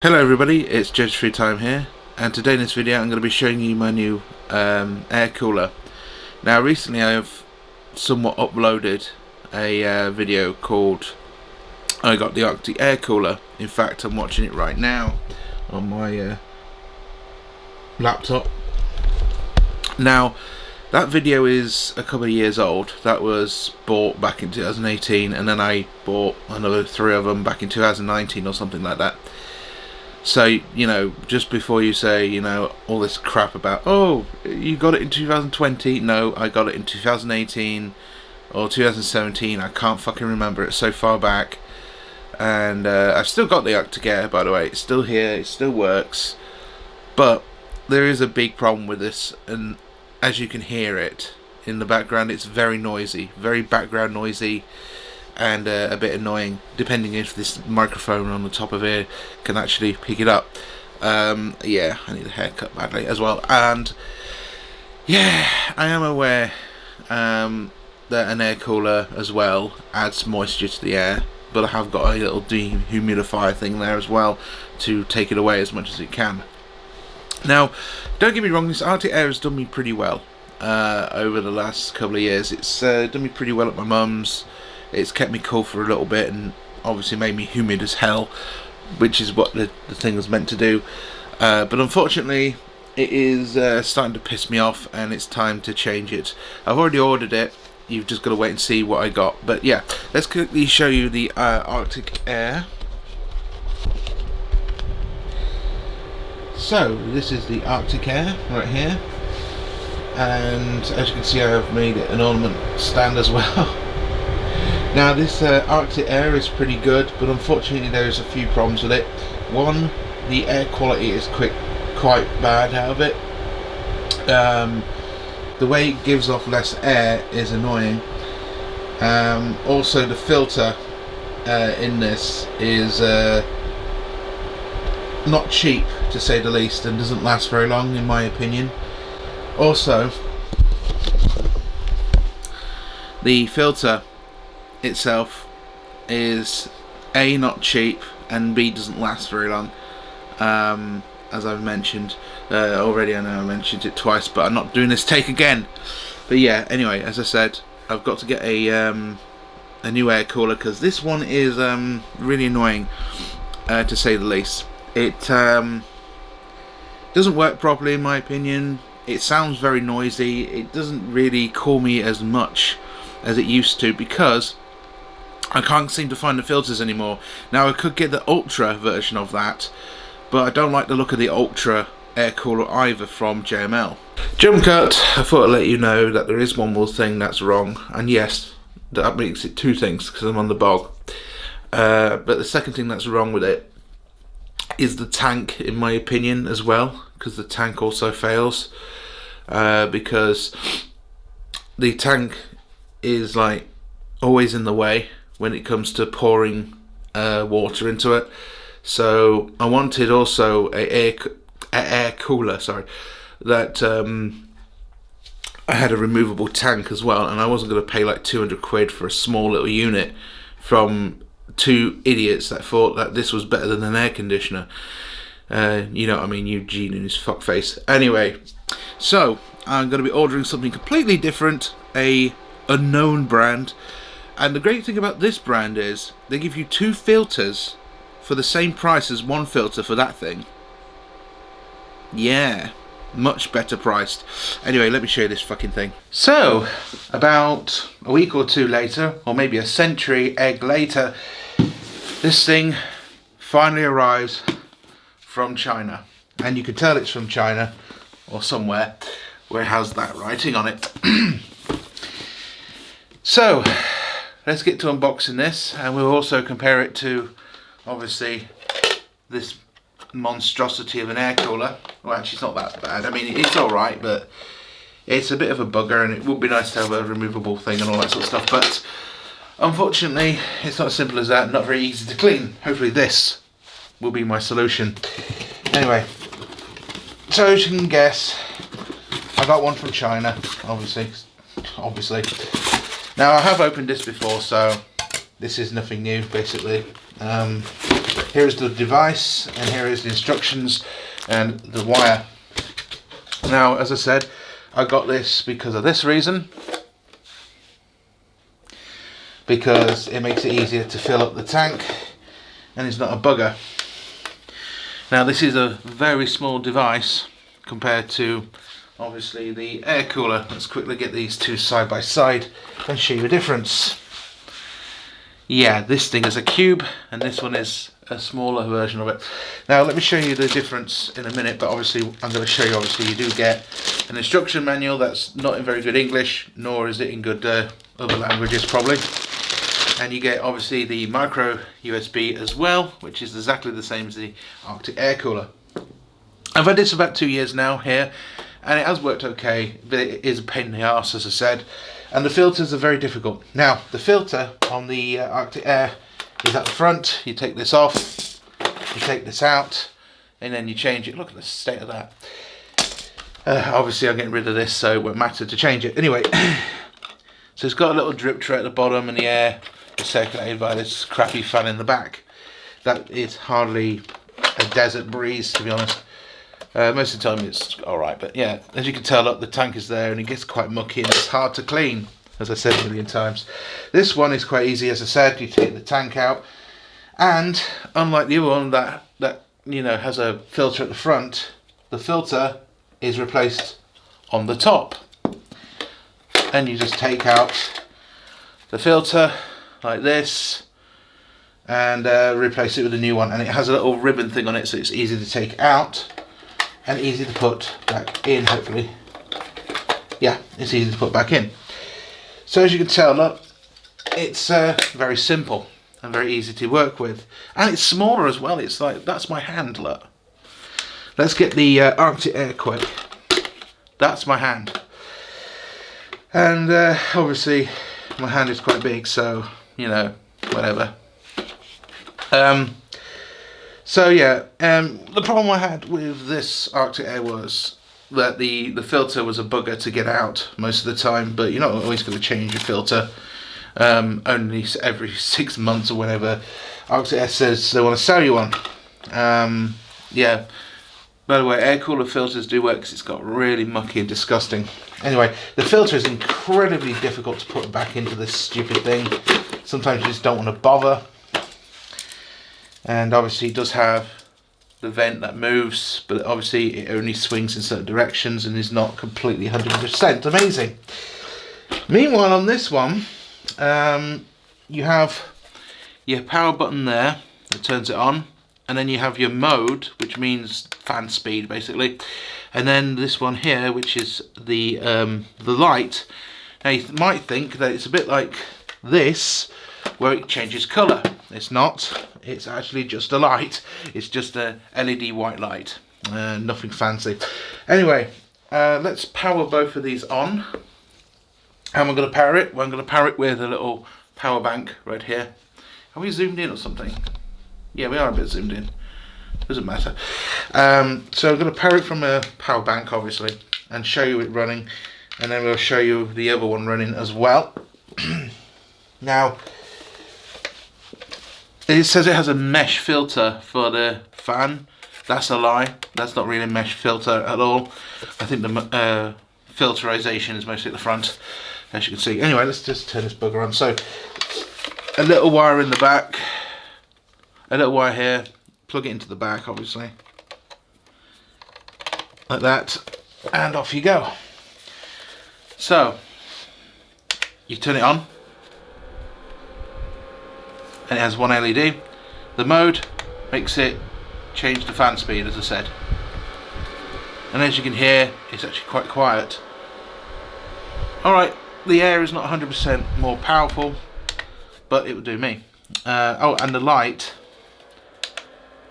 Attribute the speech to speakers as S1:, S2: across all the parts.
S1: Hello everybody, it's Judge Free Time here, and today in this video I'm going to be showing you my new air cooler. Now recently I have somewhat uploaded a video called I got the Arctic air cooler. In fact, I'm watching it right now on my laptop. Now that video is a couple of years old. That was bought back in 2018, and then I bought another 3 of them back in 2019 or something like that. So, you know, just before you say, you know, all this crap about, oh, you got it in 2020. No, I got it in 2018 or 2017. I can't fucking remember. It's so far back. And I've still got the Arctic Air, by the way. It's still here. It still works. But there is a big problem with this. And as you can hear it in the background, it's very noisy. Very background noisy. And a bit annoying, depending if this microphone on the top of here can actually pick it up. Yeah, I need a haircut badly as well. And yeah, I am aware that an air cooler as well adds moisture to the air, but I have got a little dehumidifier thing there as well to take it away as much as it can. Now, don't get me wrong, this Arctic Air has done me pretty well over the last couple of years. It's done me pretty well at my mum's. It's kept me cool for a little bit and obviously made me humid as hell, which is what the thing was meant to do. But unfortunately, it is starting to piss me off and it's time to change it. I've already ordered it. You've just got to wait and see what I got. But yeah, let's quickly show you the Arctic Air. So, this is the Arctic Air right here. And as you can see, I have made it an ornament stand as well. Now this Arctic Air is pretty good, but unfortunately there's a few problems with it. One, the air quality is quite bad out of it. The way it gives off less air is annoying. Also the filter in this is not cheap, to say the least, and doesn't last very long in my opinion. Also, the filter itself is A, not cheap, and B, doesn't last very long, as I've mentioned already. I know I mentioned it twice, but I'm not doing this take again. But yeah, anyway, as I said, I've got to get a new air cooler because this one is really annoying, to say the least. It doesn't work properly in my opinion. It sounds very noisy. It doesn't really cool me as much as it used to because I can't seem to find the filters anymore. Now I could get the Ultra version of that, but I don't like the look of the Ultra air cooler either from JML. Jump cut, I thought I'd let you know that there is one more thing that's wrong, and yes, that makes it 2 things because I'm on the bog. But the second thing that's wrong with it is the tank, in my opinion, as well, because the tank also fails, because the tank is like always in the way when it comes to pouring water into it. So I wanted also a air cooler, sorry, that I had a removable tank as well, and I wasn't going to pay like 200 quid for a small little unit from 2 idiots that thought that this was better than an air conditioner. You know what I mean, Eugene and his fuckface. Anyway, so I'm going to be ordering something completely different, a unknown brand. And the great thing about this brand is they give you 2 filters for the same price as 1 filter for that thing. Yeah, much better priced. Anyway, let me show you this fucking thing. So, about a week or 2 later, or maybe a century egg later, this thing finally arrives from China. And you can tell it's from China, or somewhere, where it has that writing on it. So, let's get to unboxing this, and we'll also compare it to, obviously, this monstrosity of an air cooler. Well, actually, it's not that bad. I mean, it's alright, but it's a bit of a bugger, and it would be nice to have a removable thing and all that sort of stuff, but unfortunately, it's not as simple as that, not very easy to clean. Hopefully this will be my solution. Anyway, so as you can guess, I got one from China, obviously. Now I have opened this before, so this is nothing new basically. here is the device, and here is the instructions and the wire. Now, as I said, I got this because of this reason, because it makes it easier to fill up the tank and it's not a bugger. Now, this is a very small device compared to obviously the air cooler. Let's quickly get these two side by side and show you a difference. Yeah, this thing is a cube and this one is a smaller version of it. Now let me show you the difference in a minute, but obviously I'm going to show you, obviously you do get an instruction manual that's not in very good English, nor is it in good other languages probably. And you get obviously the micro USB as well, which is exactly the same as the Arctic air cooler. I've had this for about 2 years now here, and it has worked okay, but it is a pain in the arse, as I said, and the filters are very difficult. Now, the filter on the Arctic Air is at the front. You take this off, you take this out, and then you change it. Look at the state of that. Obviously I'm getting rid of this, so it won't matter to change it. Anyway, so it's got a little drip tray at the bottom, and the air is circulated by this crappy fan in the back. That is hardly a desert breeze, to be honest. Most of the time it's alright, but yeah, as you can tell, look, the tank is there and it gets quite mucky and it's hard to clean, as I said a million times. This one is quite easy, as I said. You take the tank out, and unlike the other one that you know has a filter at the front, the filter is replaced on the top, and you just take out the filter like this and replace it with a new one, and it has a little ribbon thing on it, so it's easy to take out and easy to put back in, hopefully. Yeah, it's easy to put back in. So as you can tell, look, it's very simple and very easy to work with, and it's smaller as well. It's like, that's my hand, look. Let's get the Arctic Air quick. That's my hand, and obviously my hand is quite big, so you know, whatever. So yeah, the problem I had with this Arctic Air was that the filter was a bugger to get out most of the time, but you're not always going to change your filter, only every 6 months or whenever Arctic Air says they want to sell you one. Yeah, by the way, air cooler filters do work because it's got really mucky and disgusting. Anyway, the filter is incredibly difficult to put back into this stupid thing. Sometimes you just don't want to bother. And obviously it does have the vent that moves, but obviously it only swings in certain directions and is not completely 100% amazing. Meanwhile, on this one, you have your power button there that turns it on, and then you have your mode, which means fan speed basically, and then this one here, which is the light. Now you might think that it's a bit like this, where it changes colour. It's not. It's actually just a light. It's just a LED white light. Nothing fancy. Anyway, let's power both of these on. How am I going to power it? Well, I'm going to power it with a little power bank right here. Are we zoomed in or something? Yeah, we are a bit zoomed in. Doesn't matter. So I'm going to power it from a power bank, obviously, and show you it running, and then we'll show you the other one running as well. Now, it says it has a mesh filter for the fan. That's a lie. That's not really a mesh filter at all. I think the filterization is mostly at the front, as you can see. Anyway, let's just turn this bugger on. So, a little wire in the back, a little wire here, plug it into the back, obviously, like that, and off you go. So, you turn it on, and it has one LED. The mode makes it change the fan speed, as I said, and as you can hear, it's actually quite quiet. Alright, the air is not 100% more powerful, but it will do me. Oh, and the light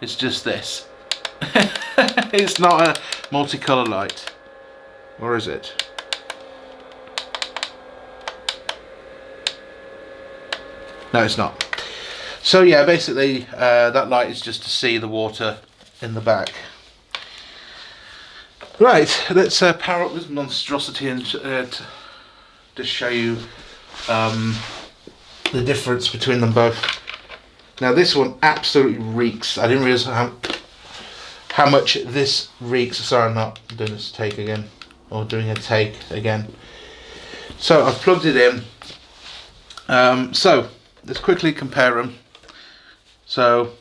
S1: is just this. It's not a multicolour light, or is it? No, it's not. So yeah, basically that light is just to see the water in the back. Right, let's power up this monstrosity and just show you the difference between them both. Now this one absolutely reeks. I didn't realise how much this reeks. Sorry, I'm not doing this take again, or doing a take again. So I've plugged it in. So let's quickly compare them. So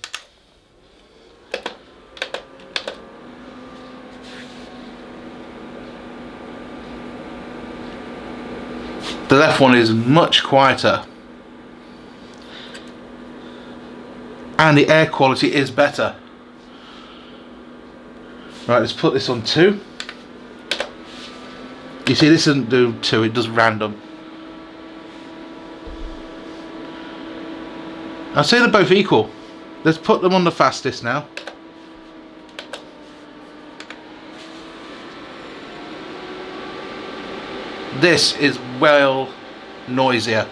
S1: the left one is much quieter, and the air quality is better. Right, let's put this on 2. You see, this doesn't do 2, it does random. I'd say they're both equal. Let's put them on the fastest now. This is well noisier.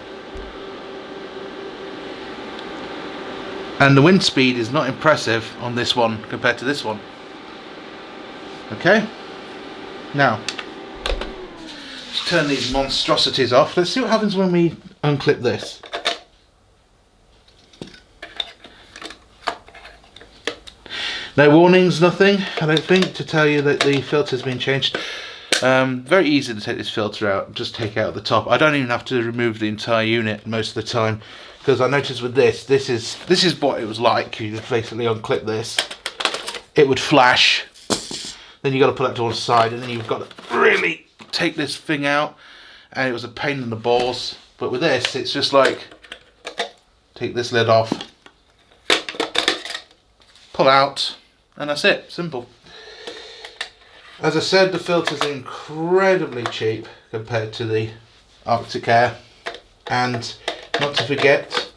S1: And the wind speed is not impressive on this one compared to this one. Okay, now let's turn these monstrosities off. Let's see what happens when we unclip this. No warnings, nothing, I don't think, to tell you that the filter's been changed. Very easy to take this filter out, just take out the top. I don't even have to remove the entire unit most of the time, because I noticed with this is what it was like. You just basically unclip this, it would flash, then you got to put that to one side, and then you've got to really take this thing out, and it was a pain in the balls. But with this, it's just like, take this lid off, pull out, and that's it, simple. As I said, the filter's incredibly cheap compared to the Arctic Air, and not to forget,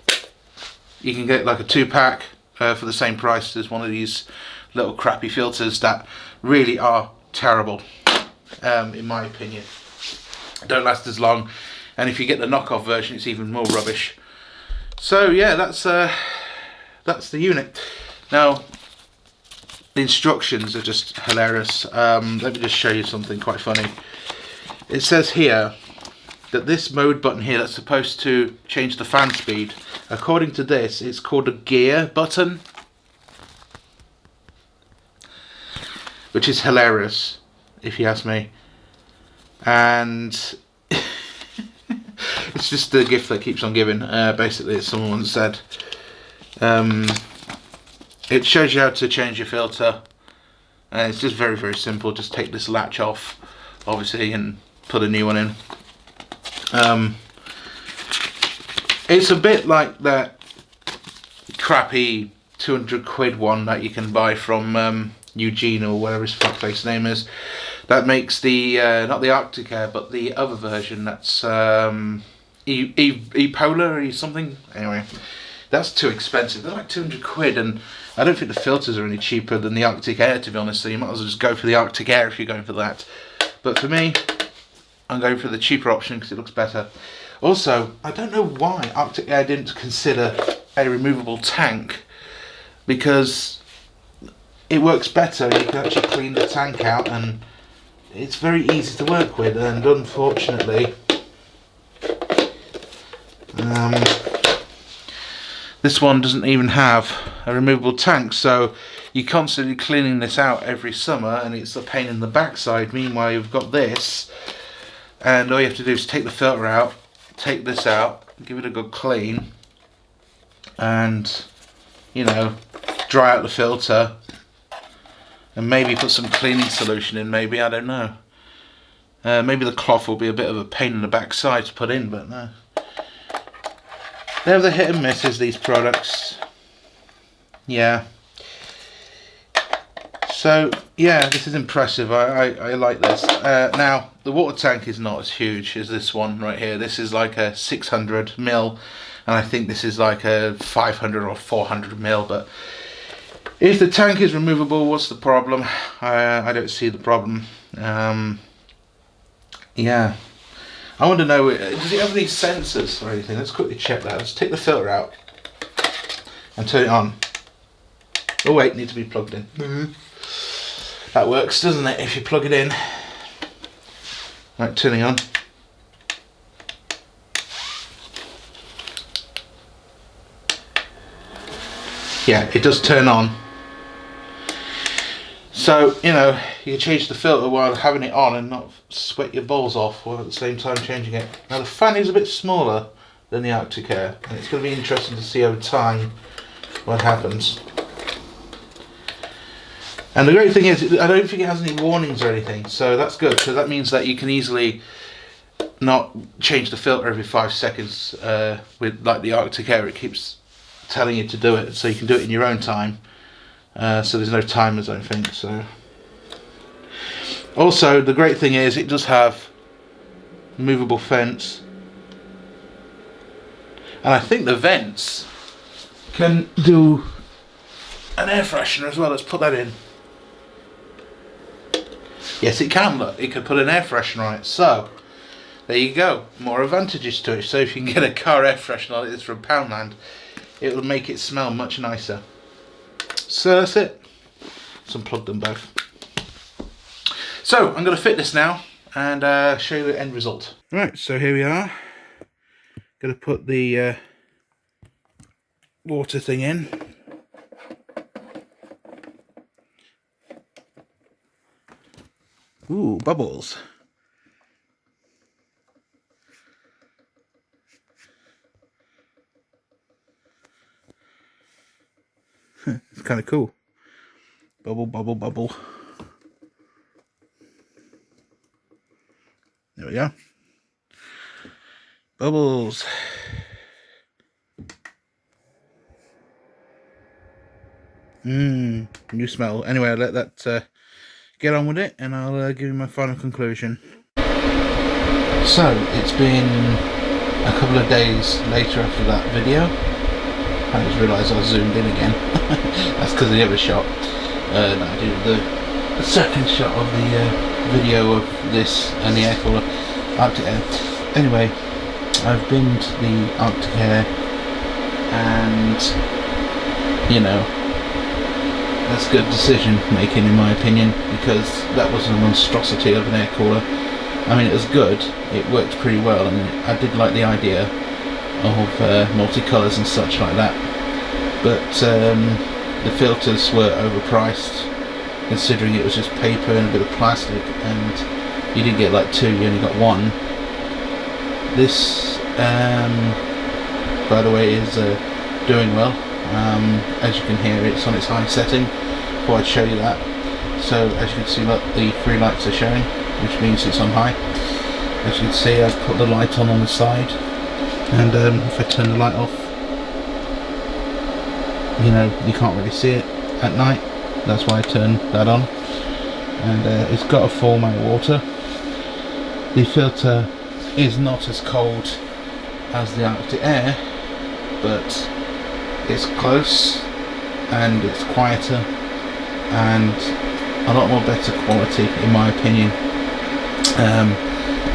S1: you can get like a 2-pack for the same price as one of these little crappy filters that really are terrible, in my opinion. Don't last as long, and if you get the knockoff version, it's even more rubbish. So yeah, that's the unit. Now, the instructions are just hilarious. Let me just show you something quite funny. It says here that this mode button here that's supposed to change the fan speed, according to this, it's called a gear button, which is hilarious if you ask me. And it's just the gift that keeps on giving, basically, as someone once said. It shows you how to change your filter, and it's just very, very simple. Just take this latch off, obviously, and put a new one in. It's a bit like that crappy 200 quid one that you can buy from Eugene or whatever his fuckface name is. That makes the not the Arctic Air, but the other version. That's E-Polar or something. Anyway, that's too expensive. They're like 200 quid, and I don't think the filters are any cheaper than the Arctic Air, to be honest. So you might as well just go for the Arctic Air if you're going for that. But for me, I'm going for the cheaper option because it looks better. Also, I don't know why Arctic Air didn't consider a removable tank, because it works better. You can actually clean the tank out, and it's very easy to work with. And unfortunately, this one doesn't even have a removable tank, so you're constantly cleaning this out every summer, and it's a pain in the backside. Meanwhile, you've got this, and all you have to do is take the filter out, take this out, give it a good clean, and, you know, dry out the filter, and maybe put some cleaning solution in, maybe, I don't know. Maybe the cloth will be a bit of a pain in the backside to put in, but no. They're the hit and misses, these products. Yeah. So, yeah, this is impressive. I like this. Now, the water tank is not as huge as this one right here. This is like a 600ml, and I think this is like a 500 or 400ml. But if the tank is removable, what's the problem? I don't see the problem. Yeah. I want to know, does it have any sensors or anything? Let's quickly check that. Let's take the filter out and turn it on. Oh wait, need to be plugged in. That works, doesn't it, if you plug it in? Right, turning on. yeah, it does turn on. So, you know, you can change the filter while having it on and not sweat your balls off while at the same time changing it. Now the fan is a bit smaller than the Arctic Air, and it's going to be interesting to see over time what happens. And the great thing is, I don't think it has any warnings or anything, so that's good, because that means that you can easily not change the filter every 5 seconds with like the Arctic Air. It keeps telling you to do it, so you can do it in your own time. So there's no timers, I don't think. So also the great thing is it does have movable vents, and I think the vents can do an air freshener as well. Let's put that in. Yes, it can. Look, it can put an air freshener on it. So there you go, more advantages to it. So if you can get a car air freshener like this from Poundland, it will make it smell much nicer. So that's it. Let's unplug them both. So I'm going to fit this now and show you the end result. Right, so here we are. Going to put the water thing in. Ooh, bubbles. It's kind of cool. Bubble, bubble, bubble. There we go. Bubbles. New smell. Anyway, I'll let that get on with it, and I'll give you my final conclusion. So, it's been a couple of days later after that video. I just realised I was zoomed in again. That's because of the other shot. No, I did the second shot of the video of this and the air cooler Arctic Air. Anyway, I've been to the Arctic Air, and you know, that's good decision making in my opinion, because that was a monstrosity of an air cooler. I mean, it was good, it worked pretty well, and I did like the idea of multicolours and such like that, but the filters were overpriced considering it was just paper and a bit of plastic, and you didn't get like two, you only got one. This by the way is doing well. As you can hear, it's on its high setting. Thought I'd show you that. So as you can see, look, the 3 lights are showing, which means it's on high. As you can see, I've put the light on the side, and if I turn the light off, you know, you can't really see it at night. That's why I turned that on. And it's got a 4 amount of water. The filter is not as cold as the Arctic Air, but it's close and it's quieter and a lot more better quality in my opinion.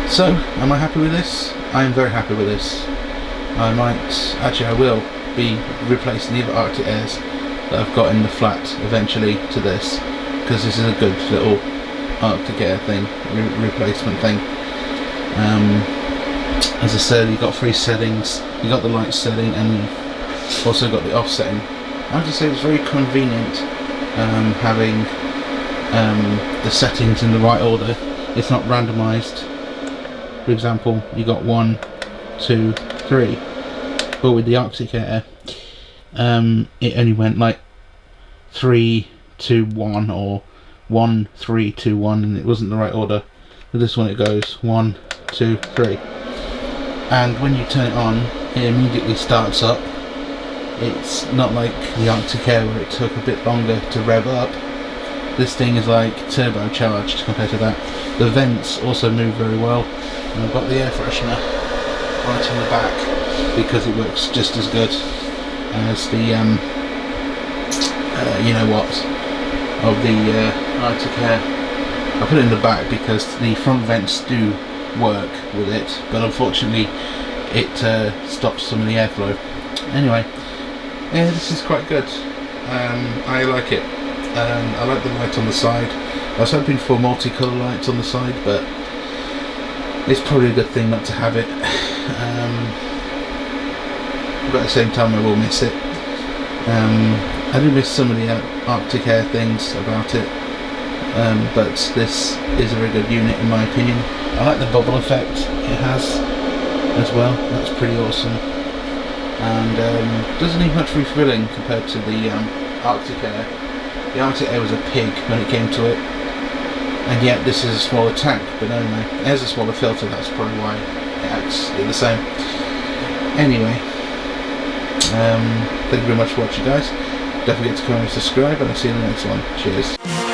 S1: So am I happy with this? I am very happy with this. I will be replacing the other Arctic Airs that I've got in the flat eventually to this, because this is a good little Arctic Air thing, replacement thing. As I said, you've got 3 settings. You got the light setting and you've also got the off setting. I have to say it's very convenient having the settings in the right order. It's not randomized. For example, you got 1, 2, 3, but with the Arctic Air it only went like 3, 2, 1 or 1, 3, 2, 1, and it wasn't the right order. With this one it goes 1, 2, 3, and when you turn it on it immediately starts up. It's not like the Arctic Air where it took a bit longer to rev up. This thing is like turbocharged compared to that. The vents also move very well, and I've got the air freshener right in the back because it works just as good as the you know what, of the Arctic Air. I put it in the back because the front vents do work with it, but unfortunately it stops some of the airflow. Anyway, yeah, this is quite good. I like it. I like the light on the side. I was hoping for multicolour lights on the side, but it's probably a good thing not to have it. But at the same time I will miss it. I do miss some of the Arctic Air things about it, but this is a very good unit in my opinion. I like the bubble effect it has as well, that's pretty awesome, and doesn't need much refilling compared to the Arctic Air. The Arctic Air was a pig when it came to it, and yet this is a smaller tank, but anyway, it has a smaller filter, that's probably why it acts the same. Anyway, thank you very much for watching guys. Don't forget to comment and subscribe, and I'll see you in the next one. Cheers.